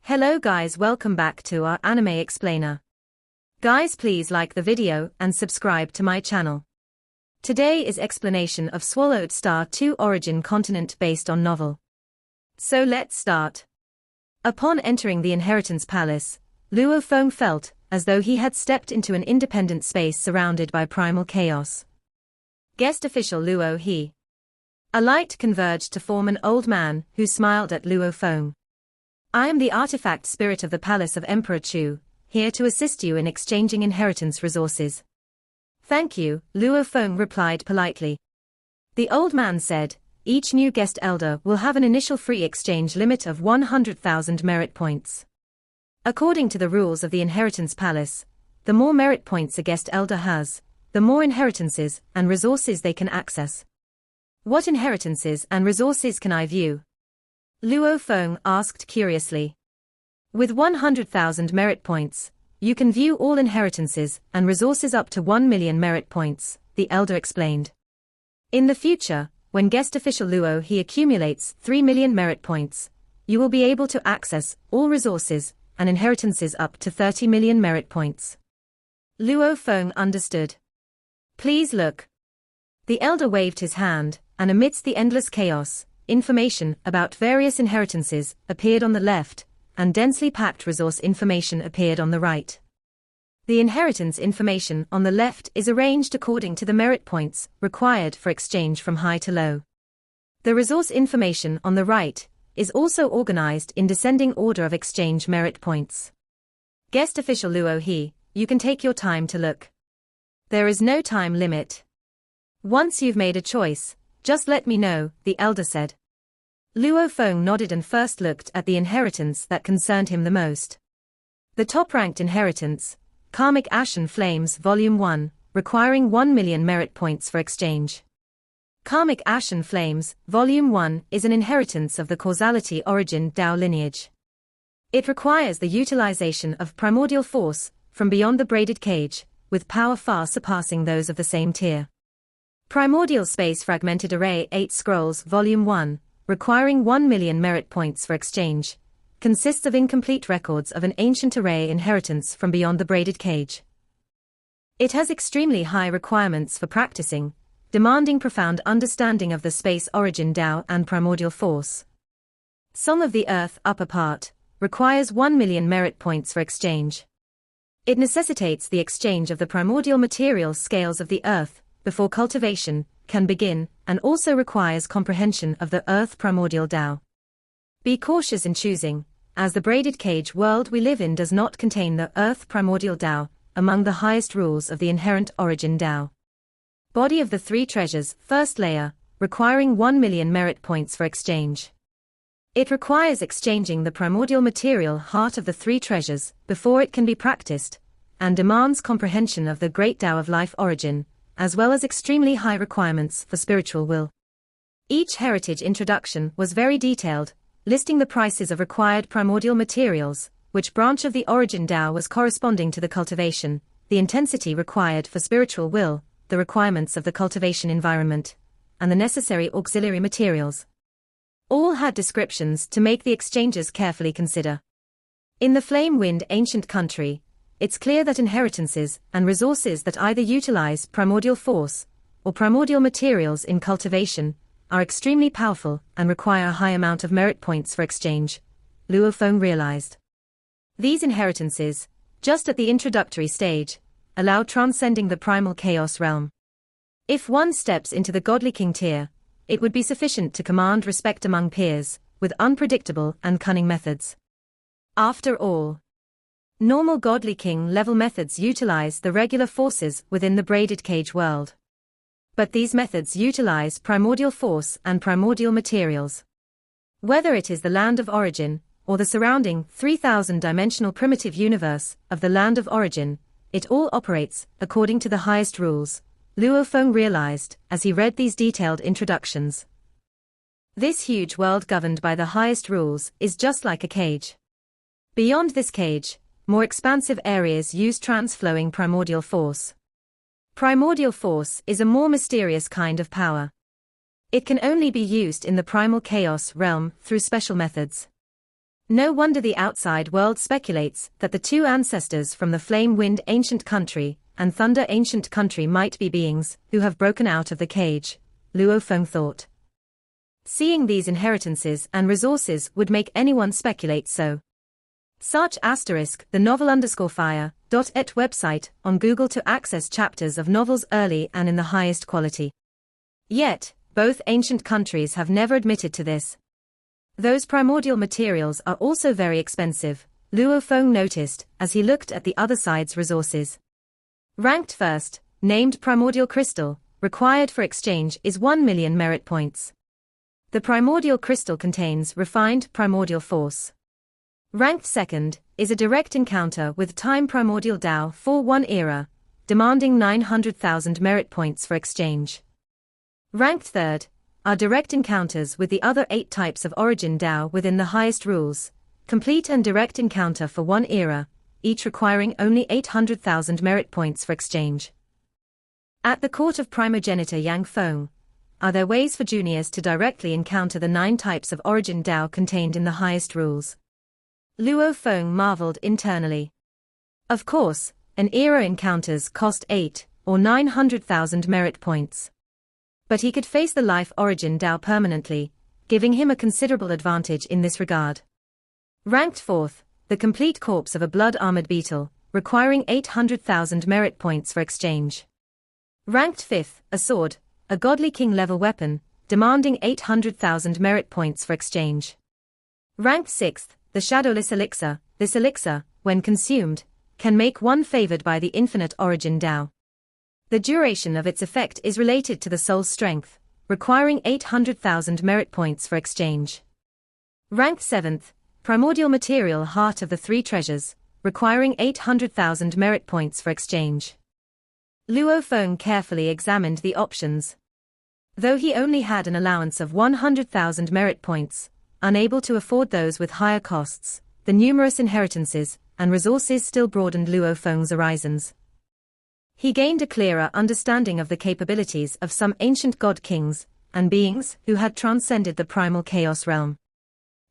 Hello guys, welcome back to our anime explainer. Guys, please like the video and subscribe to my channel. Today is explanation of Swallowed Star 2 origin continent based on novel. So let's start. Upon entering the Inheritance Palace, Luo Feng felt as though he had stepped into an independent space surrounded by primal chaos. Guest official Luo He. A light converged to form an old man who smiled at Luo Feng. I am the artifact spirit of the palace of Emperor Chu, here to assist you in exchanging inheritance resources. Thank you, Luo Feng replied politely. The old man said, each new guest elder will have an initial free exchange limit of 100,000 merit points. According to the rules of the Inheritance Palace, the more merit points a guest elder has, the more inheritances and resources they can access. What inheritances and resources can I view? Luo Feng asked curiously. With 100,000 merit points, you can view all inheritances and resources up to 1 million merit points, the elder explained. In the future, when guest official Luo He accumulates 3 million merit points, you will be able to access all resources and inheritances up to 30 million merit points. Luo Feng understood. Please look. The elder waved his hand, and amidst the endless chaos, information about various inheritances appeared on the left, and densely packed resource information appeared on the right. The inheritance information on the left is arranged according to the merit points required for exchange from high to low. The resource information on the right is also organized in descending order of exchange merit points. Guest official Luo He, you can take your time to look. There is no time limit. Once you've made a choice, just let me know, the elder said. Luo Feng nodded and first looked at the inheritance that concerned him the most. The top-ranked inheritance, Karmic Ashen Flames Volume 1, requiring 1 million merit points for exchange. Karmic Ashen Flames Volume 1 is an inheritance of the causality origin Tao lineage. It requires the utilization of primordial force from beyond the braided cage, with power far surpassing those of the same tier. Primordial Space Fragmented Array 8 Scrolls Volume 1, requiring 1 million merit points for exchange, consists of incomplete records of an ancient array inheritance from beyond the braided cage. It has extremely high requirements for practicing, demanding profound understanding of the space origin Tao and primordial force. Song of the Earth Upper Part requires 1 million merit points for exchange. It necessitates the exchange of the primordial material scales of the earth before cultivation can begin, and also requires comprehension of the earth primordial Tao. Be cautious in choosing, as the braided cage world we live in does not contain the earth primordial Tao, among the highest rules of the inherent origin Tao. Body of the Three Treasures, first layer, requiring 1 million merit points for exchange. It requires exchanging the primordial material heart of the Three Treasures before it can be practiced, and demands comprehension of the great Tao of life origin, as well as extremely high requirements for spiritual will. Each heritage introduction was very detailed, listing the prices of required primordial materials, which branch of the origin Tao was corresponding to the cultivation, the intensity required for spiritual will, the requirements of the cultivation environment, and the necessary auxiliary materials. All had descriptions to make the exchangers carefully consider. In the Flame Wind ancient country, it's clear that inheritances and resources that either utilize primordial force or primordial materials in cultivation are extremely powerful and require a high amount of merit points for exchange, Luo Feng realized. These inheritances, just at the introductory stage, allow transcending the primal chaos realm. If one steps into the godly king tier, it would be sufficient to command respect among peers, with unpredictable and cunning methods. After all, normal godly king level methods utilize the regular forces within the braided cage world. But these methods utilize primordial force and primordial materials. Whether it is the land of origin, or the surrounding 3,000-dimensional primitive universe of the land of origin, it all operates according to the highest rules, Luo Feng realized as he read these detailed introductions. This huge world governed by the highest rules is just like a cage. Beyond this cage, more expansive areas use trans-flowing primordial force. Primordial force is a more mysterious kind of power. It can only be used in the primal chaos realm through special methods. No wonder the outside world speculates that the two ancestors from the flame-wind ancient country and thunder ancient country might be beings who have broken out of the cage, Luo Feng thought. Seeing these inheritances and resources would make anyone speculate so. Search the novel_fire.et website on Google to access chapters of novels early and in the highest quality. Yet, both ancient countries have never admitted to this. Those primordial materials are also very expensive, Luo Feng noticed as he looked at the other side's resources. Ranked first, named primordial crystal, required for exchange is 1 million merit points. The primordial crystal contains refined primordial force. Ranked second is a direct encounter with time primordial Tao for 1 era, demanding 900,000 merit points for exchange. Ranked third are direct encounters with the other 8 types of origin Tao within the highest rules, complete and direct encounter for 1 era, each requiring only 800,000 merit points for exchange. At the court of primogenitor Yang Feng, are there ways for juniors to directly encounter the 9 types of origin Tao contained in the highest rules? Luo Feng marveled internally. Of course, an era encounters cost 8 or 900,000 merit points. But he could face the life origin Tao permanently, giving him a considerable advantage in this regard. Ranked fourth, the complete corpse of a blood-armored beetle, requiring 800,000 merit points for exchange. Ranked fifth, a sword, a godly king-level weapon, demanding 800,000 merit points for exchange. Ranked sixth, the shadowless elixir. This elixir, when consumed, can make one favored by the infinite origin Tao. The duration of its effect is related to the soul's strength, requiring 800,000 merit points for exchange. Ranked 7th, primordial material heart of the 3 treasures, requiring 800,000 merit points for exchange. Luo Feng carefully examined the options. Though he only had an allowance of 100,000 merit points, unable to afford those with higher costs, the numerous inheritances and resources still broadened Luo Feng's horizons. He gained a clearer understanding of the capabilities of some ancient god kings and beings who had transcended the primal chaos realm.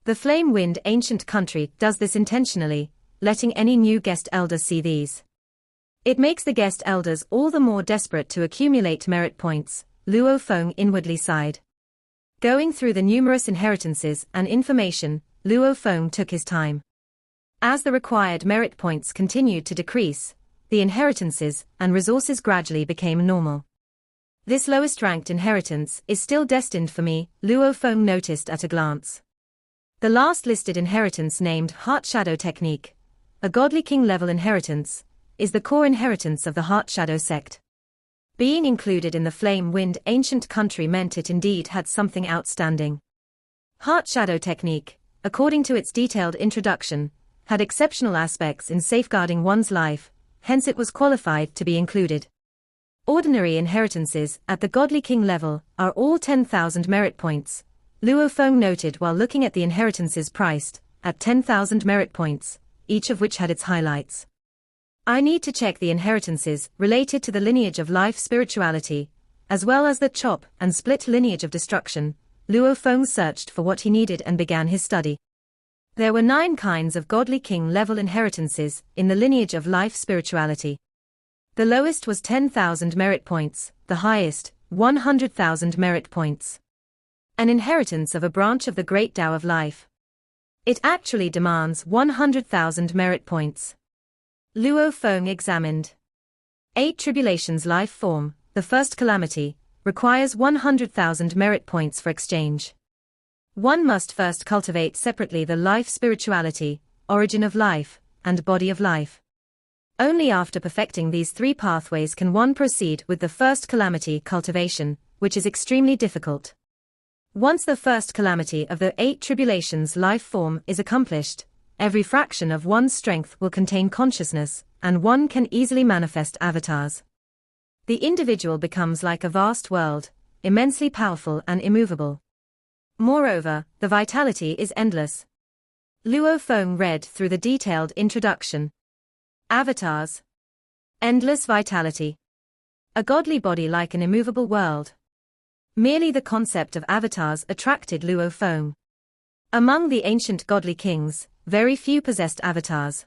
The flame-wind ancient country does this intentionally, letting any new guest elder see these. It makes the guest elders all the more desperate to accumulate merit points, Luo Feng inwardly sighed. Going through the numerous inheritances and information, Luo Feng took his time. As the required merit points continued to decrease, the inheritances and resources gradually became normal. This lowest ranked inheritance is still destined for me, Luo Feng noticed at a glance. The last listed inheritance, named Heart Shadow Technique, a godly king level inheritance, is the core inheritance of the Heart Shadow sect. Being included in the flame-wind ancient country meant it indeed had something outstanding. Heart Shadow Technique, according to its detailed introduction, had exceptional aspects in safeguarding one's life, hence it was qualified to be included. Ordinary inheritances at the godly king level are all 10,000 merit points, Luo Feng noted while looking at the inheritances priced at 10,000 merit points, each of which had its highlights. I need to check the inheritances related to the lineage of life spirituality, as well as the chop and split lineage of destruction. Luo Feng searched for what he needed and began his study. There were 9 kinds of godly king level inheritances in the lineage of life spirituality. The lowest was 10,000 merit points, the highest, 100,000 merit points. An inheritance of a branch of the great Tao of life. It actually demands 100,000 merit points. Luo Feng examined. 8 tribulations life form, the first calamity, requires 100,000 merit points for exchange. One must first cultivate separately the life spirituality, origin of life, and body of life. Only after perfecting these 3 pathways can one proceed with the first calamity, cultivation, which is extremely difficult. Once the first calamity of the 8 tribulations life form is accomplished, every fraction of one's strength will contain consciousness, and one can easily manifest avatars. The individual becomes like a vast world, immensely powerful and immovable. Moreover, the vitality is endless. Luo Feng read through the detailed introduction. Avatars. Endless vitality. A godly body like an immovable world. Merely the concept of avatars attracted Luo Feng. Among the ancient godly kings, very few possessed avatars.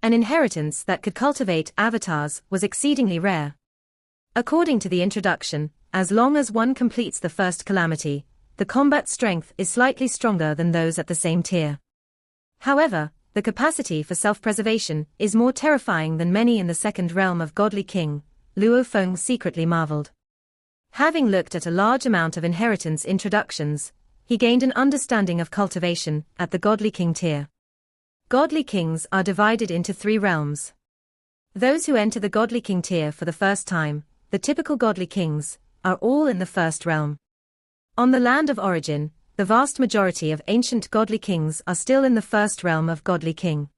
An inheritance that could cultivate avatars was exceedingly rare. According to the introduction, as long as one completes the first calamity, the combat strength is slightly stronger than those at the same tier. However, the capacity for self-preservation is more terrifying than many in the second realm of godly king, Luo Feng secretly marveled. Having looked at a large amount of inheritance introductions, he gained an understanding of cultivation at the godly king tier. Godly kings are divided into 3 realms. Those who enter the godly king tier for the first time, the typical godly kings, are all in the first realm. On the land of origin, the vast majority of ancient godly kings are still in the first realm of godly king.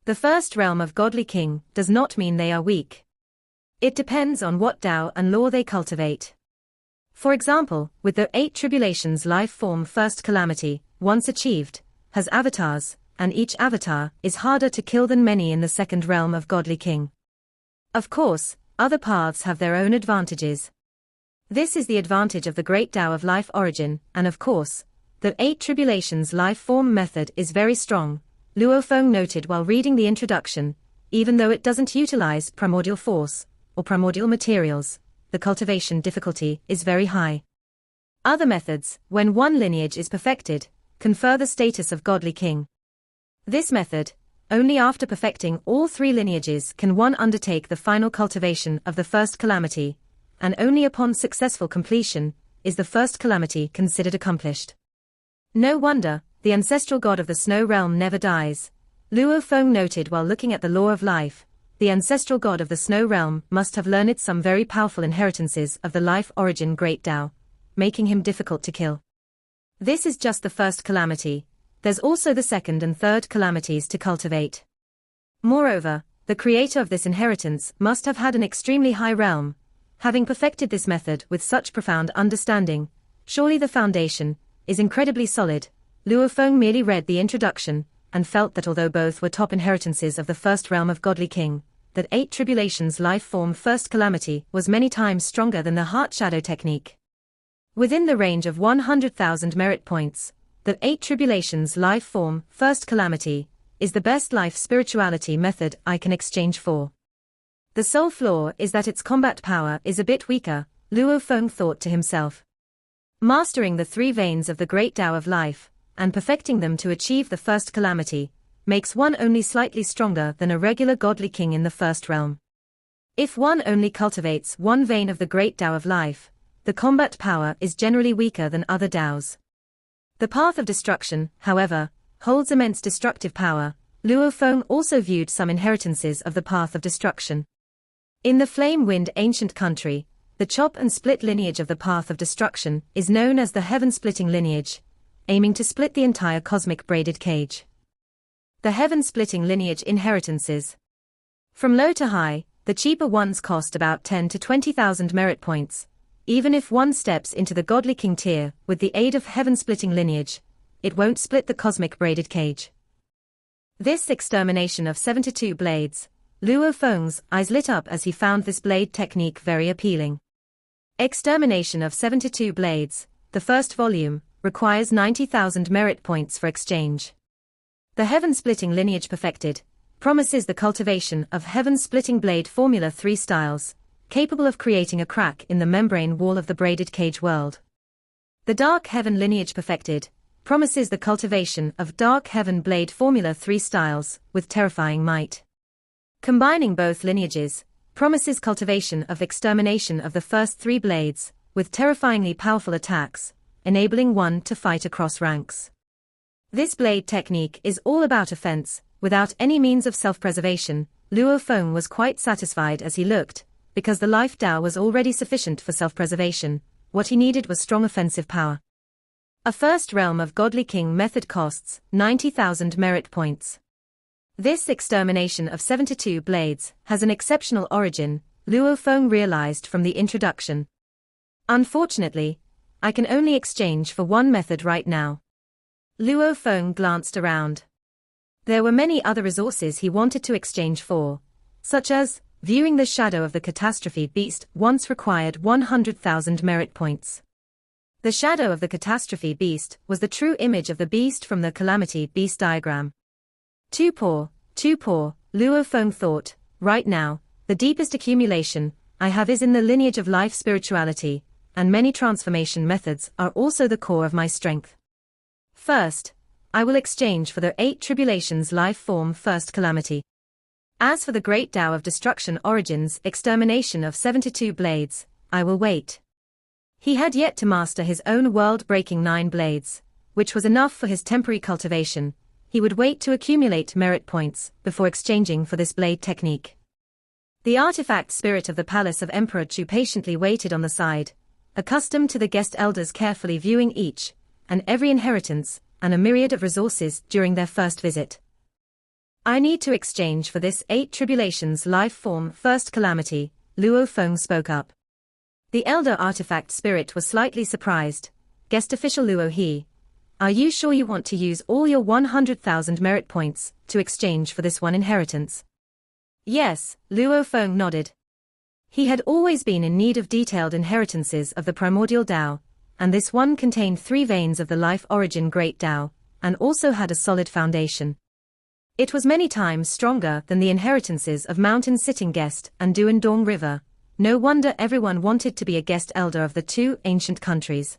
The first realm of godly king does not mean they are weak. It depends on what Tao and law they cultivate. For example, with the 8 tribulations life form first calamity, once achieved, has avatars, and each avatar is harder to kill than many in the second realm of godly king. Of course, other paths have their own advantages. This is the advantage of the great Tao of life origin, and of course, the 8 tribulations life form method is very strong, Luo Feng noted while reading the introduction, even though it doesn't utilize primordial force, or primordial materials, the cultivation difficulty is very high. Other methods, when one lineage is perfected, confer the status of godly king. This method, only after perfecting all 3 lineages can one undertake the final cultivation of the first calamity, and only upon successful completion is the first calamity considered accomplished. No wonder, the ancestral god of the snow realm never dies, Luo Feng noted while looking at the law of life. The ancestral god of the snow realm must have learned some very powerful inheritances of the life origin great Tao, making him difficult to kill. This is just the first calamity, there's also the second and third calamities to cultivate. Moreover, the creator of this inheritance must have had an extremely high realm. Having perfected this method with such profound understanding, surely the foundation is incredibly solid. Luo Feng merely read the introduction, and felt that although both were top inheritances of the first realm of godly king, that 8 tribulations life form first calamity was many times stronger than the heart shadow technique. Within the range of 100,000 merit points, that 8 tribulations life form first calamity is the best life spirituality method I can exchange for. The sole flaw is that its combat power is a bit weaker, Luo Feng thought to himself. Mastering the 3 veins of the great Tao of life, and perfecting them to achieve the first calamity, makes one only slightly stronger than a regular godly king in the first realm. If one only cultivates one vein of the great Tao of life, the combat power is generally weaker than other Taos. The path of destruction, however, holds immense destructive power. Luo Feng also viewed some inheritances of the path of destruction. In the flame-wind ancient country, the chop and split lineage of the path of destruction is known as the heaven-splitting lineage, aiming to split the entire cosmic braided cage. The heaven-splitting lineage inheritances. From low to high, the cheaper ones cost about 10 to 20,000 merit points. Even if one steps into the godly king tier with the aid of heaven-splitting lineage, it won't split the cosmic braided cage. This extermination of 72 blades, Luo Feng's eyes lit up as he found this blade technique very appealing. Extermination of 72 blades, the first volume, requires 90,000 merit points for exchange. The heaven-splitting lineage perfected promises the cultivation of heaven-splitting blade formula 3 styles, capable of creating a crack in the membrane wall of the braided cage world. The dark heaven lineage perfected promises the cultivation of dark heaven blade formula 3 styles with terrifying might. Combining both lineages promises cultivation of extermination of the first 3 blades with terrifyingly powerful attacks, enabling one to fight across ranks. This blade technique is all about offense, without any means of self-preservation. Luo Feng was quite satisfied as he looked, because the life Tao was already sufficient for self-preservation. What he needed was strong offensive power. A first realm of godly king method costs 90,000 merit points. This extermination of 72 blades has an exceptional origin, Luo Feng realized from the introduction. Unfortunately, I can only exchange for one method right now. Luo Feng glanced around. There were many other resources he wanted to exchange for, such as, viewing the shadow of the catastrophe beast once required 100,000 merit points. The shadow of the catastrophe beast was the true image of the beast from the calamity beast diagram. Too poor, Luo Feng thought. Right now, the deepest accumulation I have is in the lineage of life spirituality, and many transformation methods are also the core of my strength. First, I will exchange for the 8 tribulations life form first calamity. As for the great Tao of destruction origins extermination of 72 blades, I will wait. He had yet to master his own world-breaking 9 blades, which was enough for his temporary cultivation. He would wait to accumulate merit points before exchanging for this blade technique. The artifact spirit of the palace of Emperor Chu patiently waited on the side, accustomed to the guest elders carefully viewing each and every inheritance and a myriad of resources during their first visit. I need to exchange for this 8 tribulations life form first calamity, Luo Feng spoke up. The elder artifact spirit was slightly surprised. Guest official Luo He, are you sure you want to use all your 100,000 merit points to exchange for this one inheritance? Yes, Luo Feng nodded. He had always been in need of detailed inheritances of the primordial Tao, and this one contained 3 veins of the life origin great Tao, and also had a solid foundation. It was many times stronger than the inheritances of Mountain Sitting Guest and Duan Dong River. No wonder everyone wanted to be a guest elder of the 2 ancient countries.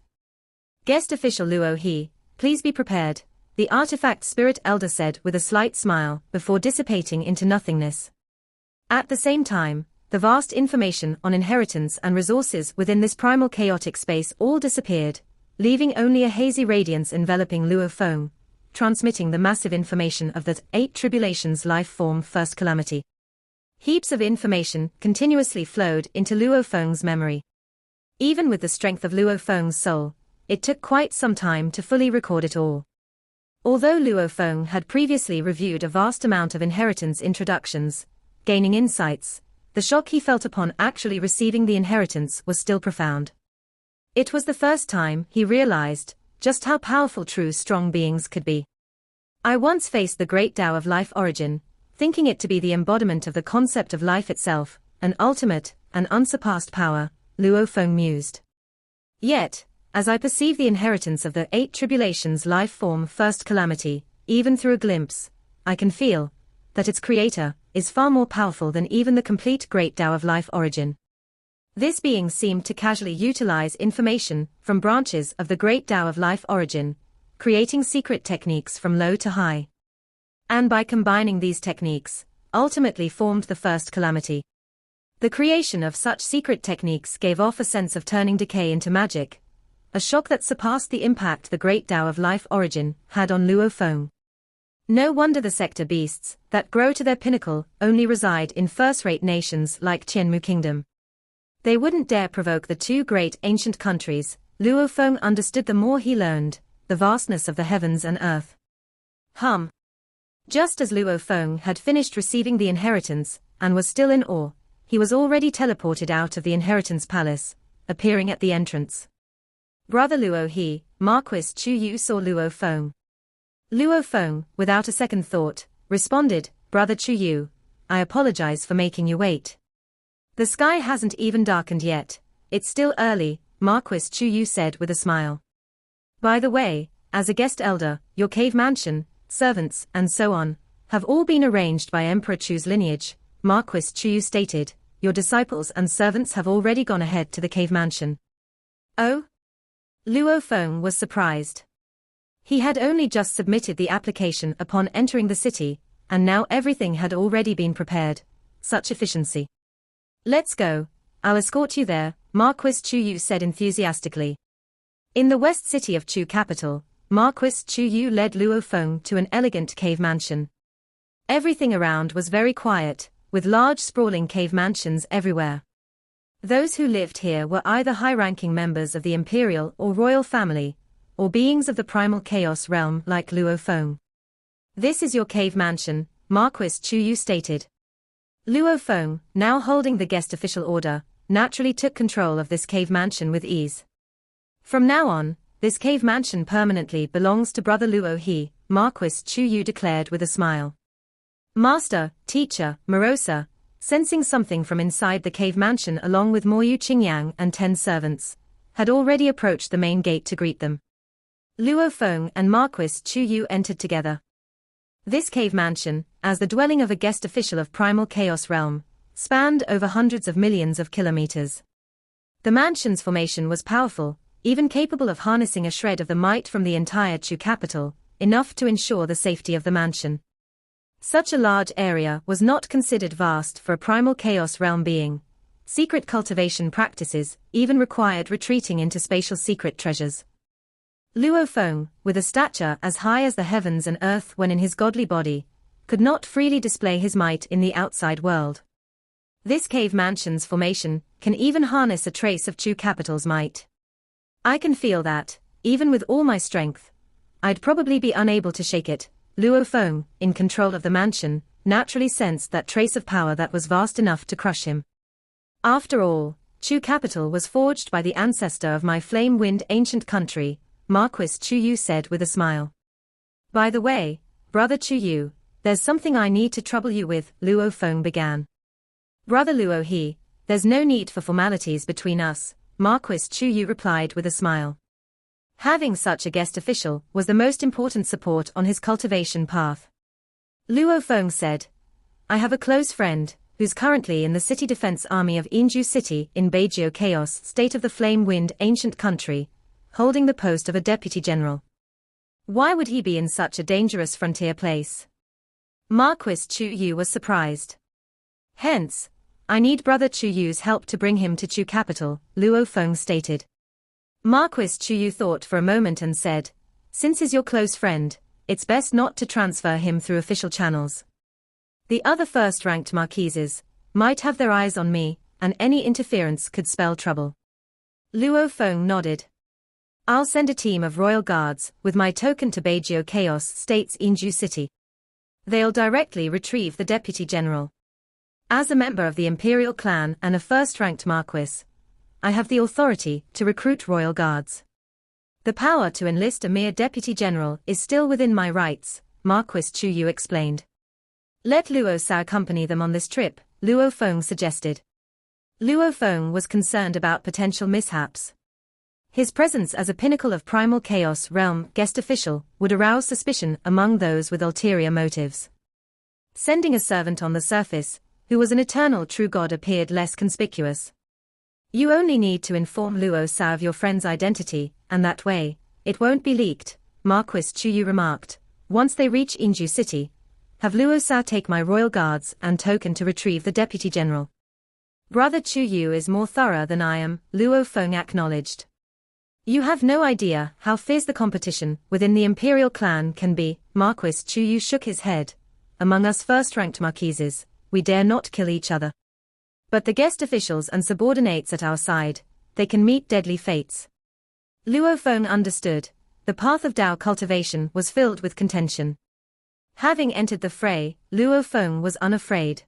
Guest official Luo He, please be prepared, the artifact spirit elder said with a slight smile before dissipating into nothingness. At the same time, the vast information on inheritance and resources within this primal chaotic space all disappeared, leaving only a hazy radiance enveloping Luo Feng, transmitting the massive information of that 8 tribulations life form first calamity. Heaps of information continuously flowed into Luo Feng's memory. Even with the strength of Luo Feng's soul, it took quite some time to fully record it all. Although Luo Feng had previously reviewed a vast amount of inheritance introductions, gaining insights, the shock he felt upon actually receiving the inheritance was still profound. It was the first time he realized just how powerful true strong beings could be. I once faced the great Tao of life origin, thinking it to be the embodiment of the concept of life itself, an ultimate and unsurpassed power, Luo Feng mused. Yet, as I perceive the inheritance of the 8 tribulations life form first calamity, even through a glimpse, I can feel that its creator is far more powerful than even the complete great Tao of life origin. This being seemed to casually utilize information from branches of the great Tao of life origin, creating secret techniques from low to high. And by combining these techniques, ultimately formed the first calamity. The creation of such secret techniques gave off a sense of turning decay into magic, a shock that surpassed the impact the great Tao of life origin had on Luo Feng. No wonder the sector beasts that grow to their pinnacle only reside in first-rate nations like Qianmu Kingdom. They wouldn't dare provoke the 2 great ancient countries. Luo Feng understood the more he learned, the vastness of the heavens and earth. Just as Luo Feng had finished receiving the inheritance, and was still in awe, he was already teleported out of the inheritance palace, appearing at the entrance. Brother Luo He, Marquis Chu Yu saw Luo Feng. Luo Feng, without a second thought, responded, Brother Chu Yu, I apologize for making you wait. The sky hasn't even darkened yet, it's still early, Marquis Chu Yu said with a smile. By the way, as a guest elder, your cave mansion, servants, and so on, have all been arranged by Emperor Chu's lineage, Marquis Chu Yu stated, your disciples and servants have already gone ahead to the cave mansion. Oh? Luo Feng was surprised. He had only just submitted the application upon entering the city, and now everything had already been prepared. Such efficiency. Let's go, I'll escort you there, Marquis Chu Yu said enthusiastically. In the west city of Chu capital, Marquis Chu Yu led Luo Feng to an elegant cave mansion. Everything around was very quiet, with large sprawling cave mansions everywhere. Those who lived here were either high-ranking members of the imperial or royal family, or beings of the primal chaos realm like Luo Feng. This is your cave mansion, Marquis Chu Yu stated. Luo Feng, now holding the guest official order, naturally took control of this cave mansion with ease. From now on, this cave mansion permanently belongs to Brother Luo He, Marquis Chu Yu declared with a smile. Master, teacher, Morosa, sensing something from inside the cave mansion along with Moyu Qingyang and 10 servants, had already approached the main gate to greet them. Luo Feng and Marquis Chu Yu entered together. This cave mansion, as the dwelling of a guest official of primal chaos realm, spanned over hundreds of millions of kilometers. The mansion's formation was powerful, even capable of harnessing a shred of the might from the entire Chu capital, enough to ensure the safety of the mansion. Such a large area was not considered vast for a primal chaos realm being. Secret cultivation practices even required retreating into spatial secret treasures. Luo Feng, with a stature as high as the heavens and earth when in his godly body, could not freely display his might in the outside world. This cave mansion's formation can even harness a trace of Chu capital's might. I can feel that, even with all my strength, I'd probably be unable to shake it. Luo Feng, in control of the mansion, naturally sensed that trace of power that was vast enough to crush him. After all, Chu capital was forged by the ancestor of my flame-wind ancient country, Marquis Chu Yu said with a smile. By the way, Brother Chu Yu, there's something I need to trouble you with, Luo Feng began. Brother Luo there's no need for formalities between us, Marquis Chu Yu replied with a smile. Having such a guest official was the most important support on his cultivation path. Luo Feng said, I have a close friend, who's currently in the city defense army of Inju City in Beijio Chaos State of the Flame-Wind ancient country, holding the post of a deputy general. Why would he be in such a dangerous frontier place? Marquis Chu Yu was surprised. Hence, I need Brother Chu Yu's help to bring him to Chu capital, Luo Feng stated. Marquis Chu Yu thought for a moment and said, since he's your close friend, it's best not to transfer him through official channels. The other first-ranked marquises might have their eyes on me, and any interference could spell trouble. Luo Feng nodded. I'll send a team of royal guards with my token to Beijio Chaos State's Inju City. They'll directly retrieve the deputy general. As a member of the imperial clan and a first-ranked marquis, I have the authority to recruit royal guards. The power to enlist a mere deputy general is still within my rights, Marquis Chu Yu explained. Let Luo Sao accompany them on this trip, Luo Feng suggested. Luo Feng was concerned about potential mishaps. His presence as a pinnacle of primal chaos realm guest official would arouse suspicion among those with ulterior motives. Sending a servant on the surface, who was an eternal true god, appeared less conspicuous. You only need to inform Luo Sao of your friend's identity, and that way, it won't be leaked, Marquis Chu Yu remarked. Once they reach Inju City, have Luo Sao take my royal guards and token to retrieve the deputy general. Brother Chu Yu is more thorough than I am, Luo Feng acknowledged. You have no idea how fierce the competition within the imperial clan can be, Marquis Chu Yu shook his head. Among us first-ranked marquises, we dare not kill each other. But the guest officials and subordinates at our side, they can meet deadly fates. Luo Feng understood. The path of Dao cultivation was filled with contention. Having entered the fray, Luo Feng was unafraid.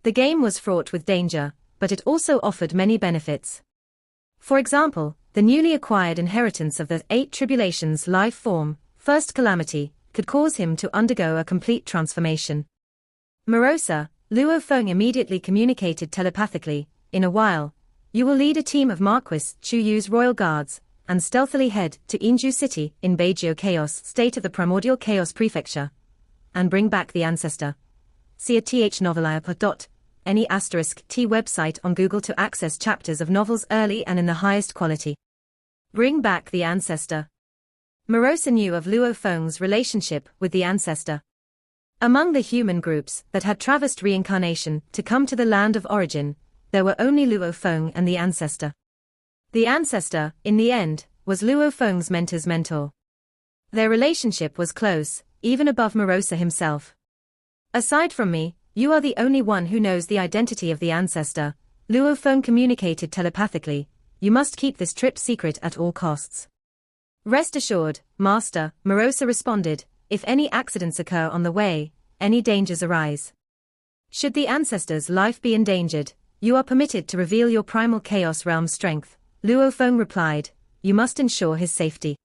The game was fraught with danger, but it also offered many benefits. For example, the newly acquired inheritance of the 8 tribulations life form, first calamity, could cause him to undergo a complete transformation. Morosa, Luo Feng immediately communicated telepathically, in a while, you will lead a team of Marquis Chu Yu's royal guards, and stealthily head to Inju City in Beijio Chaos State of the Primordial Chaos Prefecture, and bring back the ancestor. See a any *T website on Google to access chapters of novels early and in the highest quality. Bring back the ancestor. Morosa knew of Luo Feng's relationship with the ancestor. Among the human groups that had traversed reincarnation to come to the land of origin, there were only Luo Feng and the ancestor. The ancestor, in the end, was Luo Feng's mentor's mentor. Their relationship was close, even above Morosa himself. Aside from me, you are the only one who knows the identity of the ancestor, Luo Feng communicated telepathically. You must keep this trip secret at all costs. Rest assured, Master, Morosa responded, if any accidents occur on the way, any dangers arise. Should the ancestor's life be endangered, you are permitted to reveal your primal chaos realm strength, Luo Feng replied, you must ensure his safety.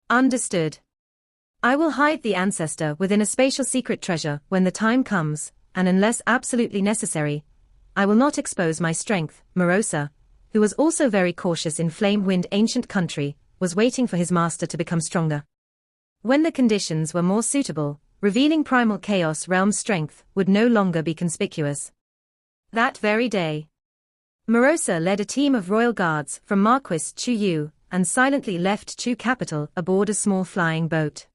Understood. I will hide the ancestor within a spatial secret treasure when the time comes, and unless absolutely necessary, I will not expose my strength, Morosa, who was also very cautious in flame-wind ancient country, was waiting for his master to become stronger. When the conditions were more suitable, revealing primal chaos realm's strength would no longer be conspicuous. That very day, Morosa led a team of royal guards from Marquis Chu Yu and silently left Chu capital aboard a small flying boat.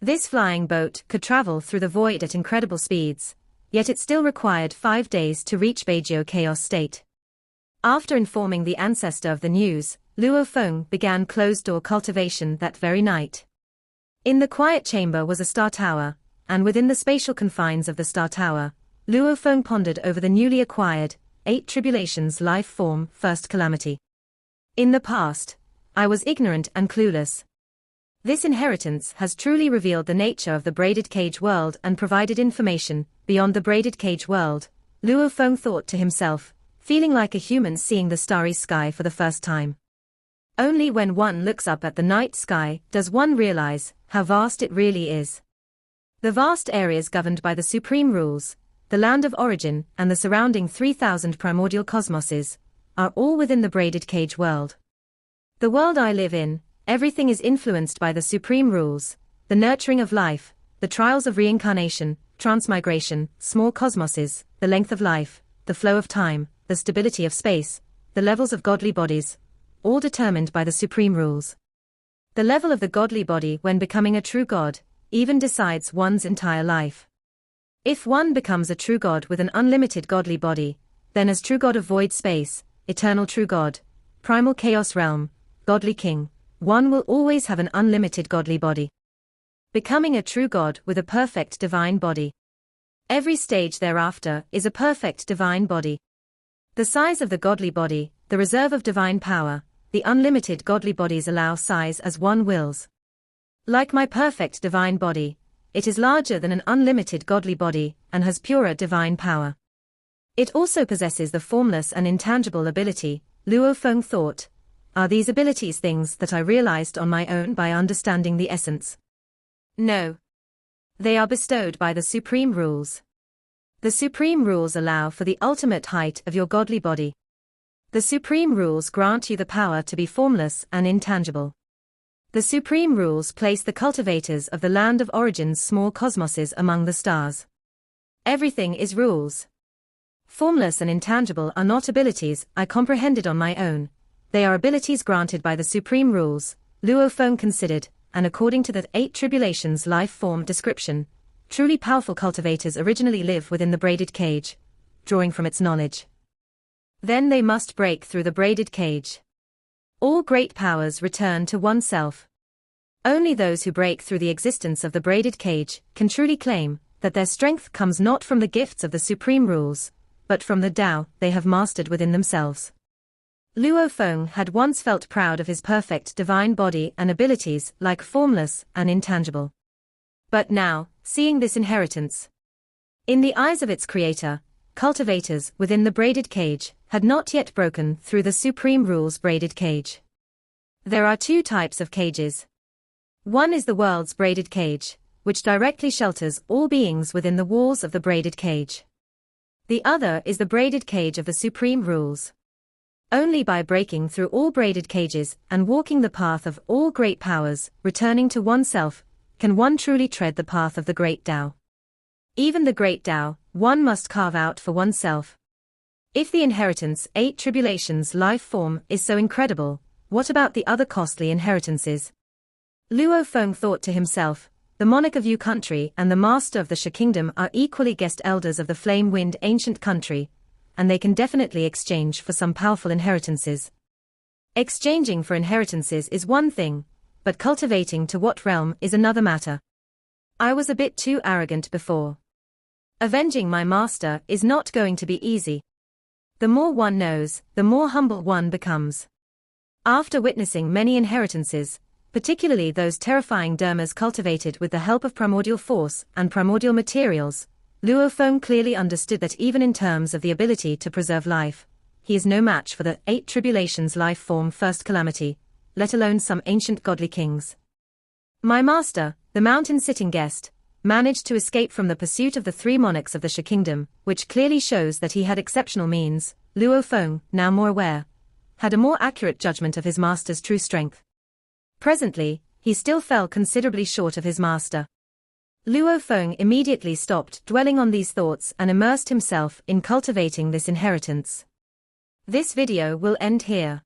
This flying boat could travel through the void at incredible speeds, yet it still required 5 days to reach Beijio Chaos State. After informing the ancestor of the news, Luo Feng began closed-door cultivation that very night. In the quiet chamber was a star tower, and within the spatial confines of the star tower, Luo Feng pondered over the newly acquired 8 Tribulations life form first calamity. In the past, I was ignorant and clueless. This inheritance has truly revealed the nature of the braided cage world and provided information beyond the braided cage world, Luo Feng thought to himself, feeling like a human seeing the starry sky for the first time. Only when one looks up at the night sky does one realize how vast it really is. The vast areas governed by the supreme rules, the land of origin and the surrounding 3,000 primordial cosmoses, are all within the braided cage world. The world I live in, everything is influenced by the supreme rules, the nurturing of life, the trials of reincarnation, transmigration, small cosmoses, the length of life, the flow of time, the stability of space, the levels of godly bodies, all determined by the supreme rules. The level of the godly body when becoming a true god, even decides one's entire life. If one becomes a true god with an unlimited godly body, then as true god of void space, eternal true god, primal chaos realm, godly king, one will always have an unlimited godly body. Becoming a true god with a perfect divine body. Every stage thereafter is a perfect divine body. The size of the godly body, the reserve of divine power, the unlimited godly bodies allow size as one wills. Like my perfect divine body, it is larger than an unlimited godly body and has purer divine power. It also possesses the formless and intangible ability, Luo Feng thought. Are these abilities things that I realized on my own by understanding the essence? No. They are bestowed by the supreme rules. The supreme rules allow for the ultimate height of your godly body. The supreme rules grant you the power to be formless and intangible. The supreme rules place the cultivators of the land of origin's small cosmoses among the stars. Everything is rules. Formless and intangible are not abilities I comprehended on my own. They are abilities granted by the supreme rules, Luo Feng considered, and according to the 8 Tribulations life form description, truly powerful cultivators originally live within the braided cage, drawing from its knowledge. Then they must break through the braided cage. All great powers return to oneself. Only those who break through the existence of the braided cage can truly claim that their strength comes not from the gifts of the supreme rules, but from the Tao they have mastered within themselves. Luo Feng had once felt proud of his perfect divine body and abilities like formless and intangible. But now, seeing this inheritance in the eyes of its creator, cultivators within the braided cage had not yet broken through the supreme rules braided cage. There are 2 types of cages. One is the world's braided cage, which directly shelters all beings within the walls of the braided cage. The other is the braided cage of the supreme rules. Only by breaking through all braided cages and walking the path of all great powers, returning to oneself, can one truly tread the path of the great Tao. Even the great Tao, one must carve out for oneself. If the inheritance 8 Tribulations life form is so incredible, what about the other costly inheritances? Luo Feng thought to himself, the monarch of Yu country and the master of the Shi kingdom are equally guest elders of the flame-wind ancient country, and they can definitely exchange for some powerful inheritances. Exchanging for inheritances is one thing, but cultivating to what realm is another matter. I was a bit too arrogant before. Avenging my master is not going to be easy. The more one knows, the more humble one becomes. After witnessing many inheritances, particularly those terrifying dermas cultivated with the help of primordial force and primordial materials, Luo Feng clearly understood that even in terms of the ability to preserve life, he is no match for the 8 Tribulations life form first calamity, let alone some ancient godly kings. My master, the mountain-sitting guest, managed to escape from the pursuit of the 3 monarchs of the Shi kingdom, which clearly shows that he had exceptional means, Luo Feng, now more aware, had a more accurate judgment of his master's true strength. Presently, he still fell considerably short of his master. Luo Feng immediately stopped dwelling on these thoughts and immersed himself in cultivating this inheritance. This video will end here.